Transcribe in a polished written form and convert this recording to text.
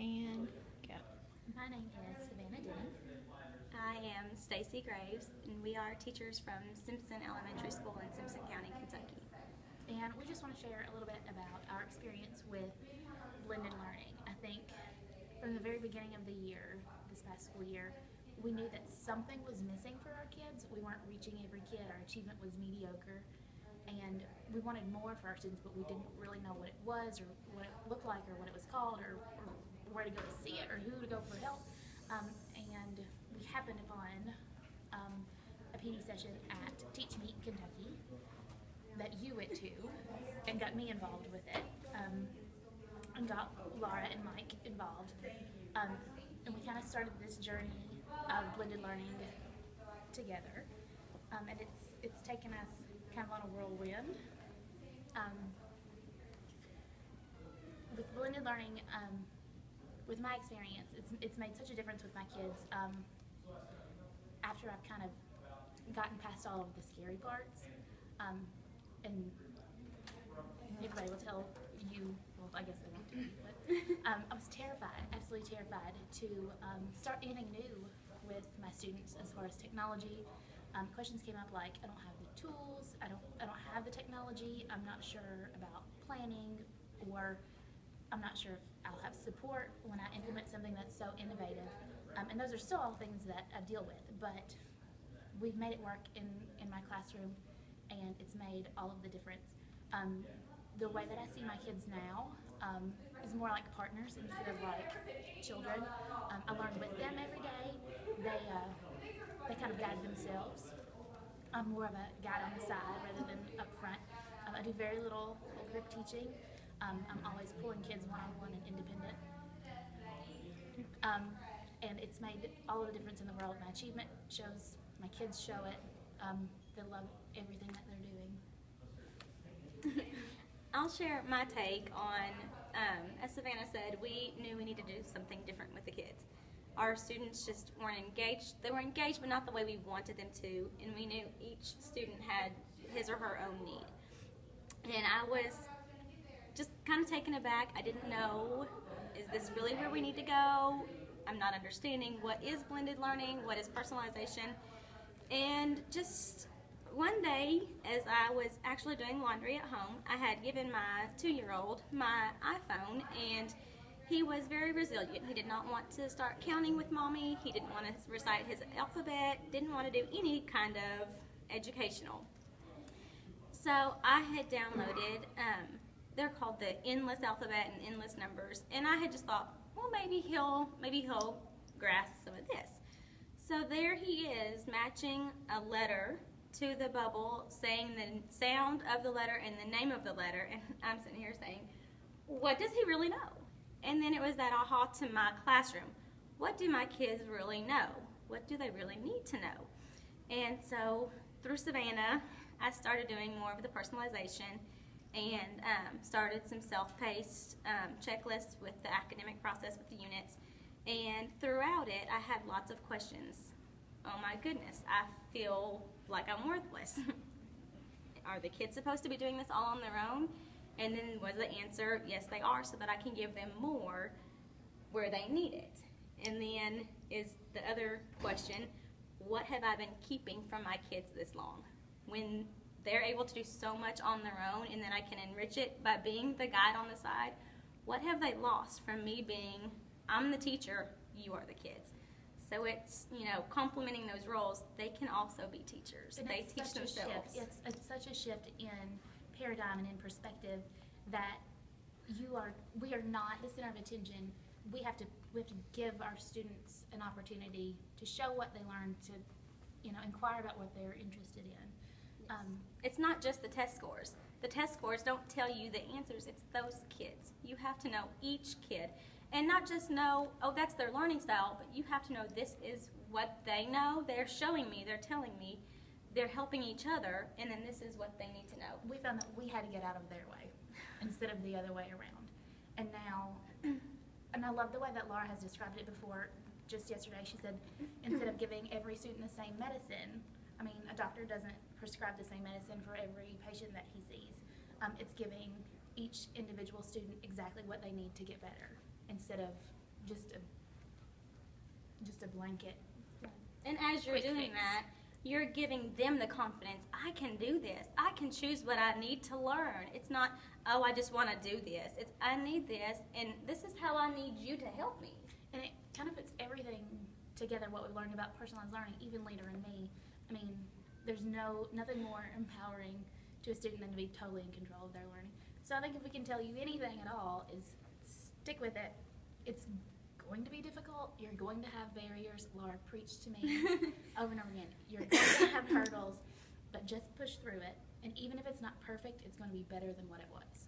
And go. My name is Savannah Denny. I am Stacy Graves, and we are teachers from Simpson Elementary School in Simpson County, Kentucky. And we just want to share a little bit about our experience with blended learning. I think from the very beginning of the year, this past school year, we knew that something was missing for our kids. We weren't reaching every kid. Our achievement was mediocre. And we wanted more for our students, but we didn't really know what it was or what it looked like or what it was called or where to go to see it or who to go for help. And we happened upon a PD session at Teach Meet Kentucky that you went to and got me involved with it, and got Laura and Mike involved. And we kind of started this journey of blended learning together. And it's taken us kind of on a whirlwind. With blended learning, with my experience, it's made such a difference with my kids. After I've kind of gotten past all of the scary parts, and everybody will tell you, well, I guess they won't tell you, but I was terrified, absolutely terrified, to start anything new with my students as far as technology. Questions came up like, I don't have the tools, I don't have the technology, I'm not sure about planning, or I'm not sure if I'll have support when I implement something that's so innovative. And those are still all things that I deal with, but we've made it work in my classroom, and it's made all of the difference. The way that I see my kids now is more like partners instead of like children. I learn with them every day. They kind of guide themselves. I'm more of a guide on the side rather than up front. I do very little whole group teaching. I'm always pulling kids one-on-one and independent. And it's made all of the difference in the world. My achievement shows, my kids show it. They love everything that they're doing. I'll share my take on, as Savannah said, we knew we needed to do something different with the kids. Our students just weren't engaged. They were engaged, but not the way we wanted them to, and we knew each student had his or her own need. And I was just kind of taken aback. I didn't know, is this really where we need to go? I'm not understanding what is blended learning, what is personalization. And just one day, as I was actually doing laundry at home, I had given my 2-year-old my iPhone, and he was very resilient. He did not want to start counting with mommy. He didn't want to recite his alphabet, didn't want to do any kind of educational. So I had downloaded, they're called the endless alphabet and endless numbers, and I had just thought, well, maybe he'll grasp some of this. So there he is, matching a letter to the bubble, saying the sound of the letter and the name of the letter, and I'm sitting here saying, what does he really know? And then it was that aha to my classroom. What do my kids really know? What do they really need to know? And so through Savannah, I started doing more of the personalization and started some self-paced checklists with the academic process with the units. And throughout it, I had lots of questions. Oh my goodness, I feel like I'm worthless. Are the kids supposed to be doing this all on their own? And then was the answer, yes they are, so that I can give them more where they need it. And then is the other question, what have I been keeping from my kids this long? When they're able to do so much on their own, and then I can enrich it by being the guide on the side, what have they lost from me being, I'm the teacher, you are the kids? So it's, complementing those roles, they can also be teachers. And they teach themselves. It's such a shift in paradigm and in perspective that we are not the center of attention. We have to give our students an opportunity to show what they learn, to inquire about what they're interested in. Yes. It's not just the test scores. The test scores don't tell you the answers, it's those kids. You have to know each kid. And not just know, oh, that's their learning style, but you have to know this is what they know. They're showing me, they're telling me, they're helping each other, and then this is what they need to know. We found that we had to get out of their way instead of the other way around. And now, and I love the way that Laura has described it before. Just yesterday, she said, instead of giving every student the same medicine, I mean, a doctor doesn't prescribe the same medicine for every patient that he sees. It's giving each individual student exactly what they need to get better, instead of just a blanket. And as you're Quick doing fix. that, you're giving them the confidence. I can do this. I can choose what I need to learn. It's not, oh, I just want to do this. It's, I need this, and this is how I need you to help me. And it kind of puts everything together, what we learned about personalized learning, even Leader and me. I mean, there's nothing more empowering to a student than to be totally in control of their learning. So I think if we can tell you anything at all is stick with it. It's going to be difficult. You're going to have barriers. Laura preached to me over and over again. You're going to have hurdles, but just push through it. And even if it's not perfect, it's going to be better than what it was.